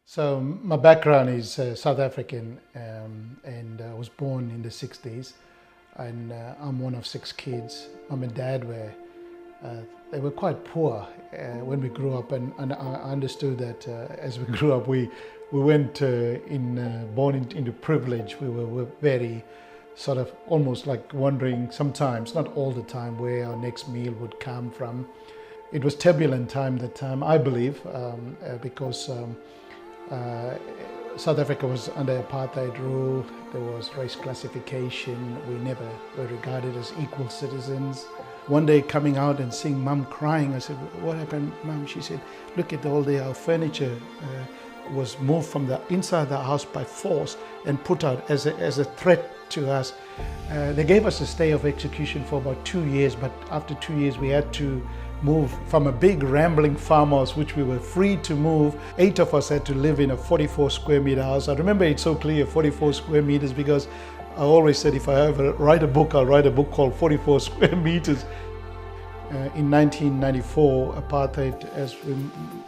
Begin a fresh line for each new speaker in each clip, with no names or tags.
So my background is South African, and I was born in the 60s, and I'm one of 6 kids. Mom and dad they were quite poor when we grew up, and I understood that as we grew up, we went born into privilege. We were very sort of almost like wondering sometimes, not all the time, where our next meal would come from. It was turbulent time that time, I believe, because South Africa was under apartheid rule. There was race classification. We never were regarded as equal citizens. One day coming out and seeing Mum crying, I said, "What happened, Mum?" She said, "Look at our furniture was moved from the inside the house by force and put out as a threat to us." They gave us a stay of execution for about 2 years, but after 2 years we had to move from a big rambling farmhouse, which we were free to move. 8 of us had to live in a 44 square meter house. I remember it so clear, 44 square meters, because I always said if I ever write a book, I'll write a book called 44 square meters. In 1994, apartheid, as we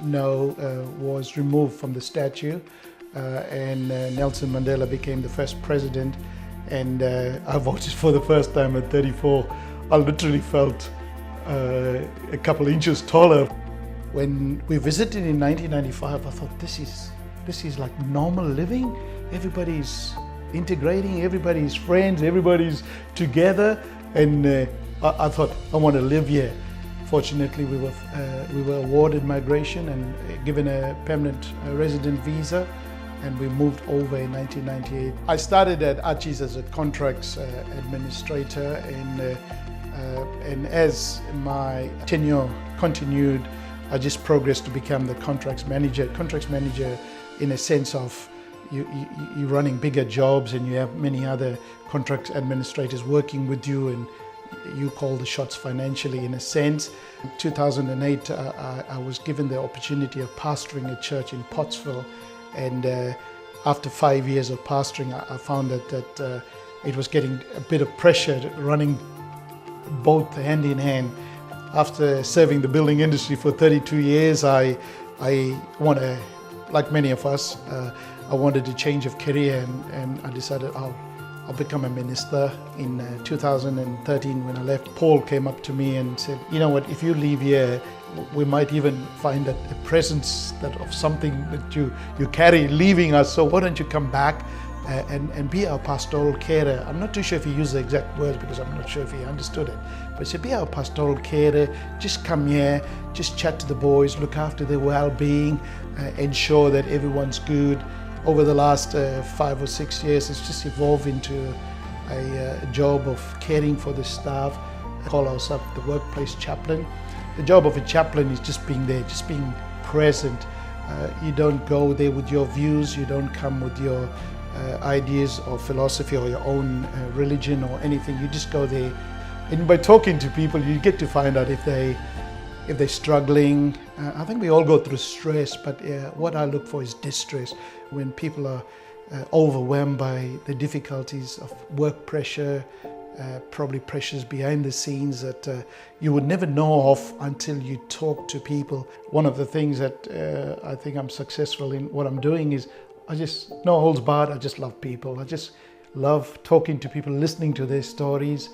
know, was removed from the statue, and Nelson Mandela became the first president, and I voted for the first time at 34. I literally felt a couple inches taller. When we visited in 1995, I thought this is like normal living. Everybody's integrating, everybody's friends, everybody's together, and I thought I want to live here. Fortunately, we were awarded migration and given a permanent resident visa, and we moved over in 1998. I started at Hutchies as a contracts administrator, and as my tenure continued, I just progressed to become the contracts manager. Contracts manager in a sense of you're running bigger jobs and you have many other contracts administrators working with you, and you call the shots financially in a sense. In 2008, I was given the opportunity of pastoring a church in Pottsville, and after 5 years of pastoring, I found that it was getting a bit of pressure running both hand in hand. After serving the building industry for 32 years, I want to, like many of us, I wanted a change of career, and I decided I'll become a minister. In 2013, when I left, Paul came up to me and said, "You know what, if you leave here, we might even find that a presence of something that you carry leaving us, so why don't you come back and be our pastoral carer." I'm not too sure if he used the exact words, because I'm not sure if he understood it, but he said, "Be our pastoral carer, just come here, just chat to the boys, look after their well-being, ensure that everyone's good." Over the last 5 or 6 years, it's just evolved into a job of caring for the staff. We call ourselves the workplace chaplain. The job of a chaplain is just being there, just being present. You don't go there with your views, you don't come with your ideas or philosophy or your own religion or anything. You just go there, and by talking to people, you get to find out if they're struggling. I think we all go through stress, but what I look for is distress. When people are overwhelmed by the difficulties of work pressure, probably pressures behind the scenes that you would never know of until you talk to people. One of the things that I think I'm successful in what I'm doing is I just, no holds barred, I just love people. I just love talking to people, listening to their stories.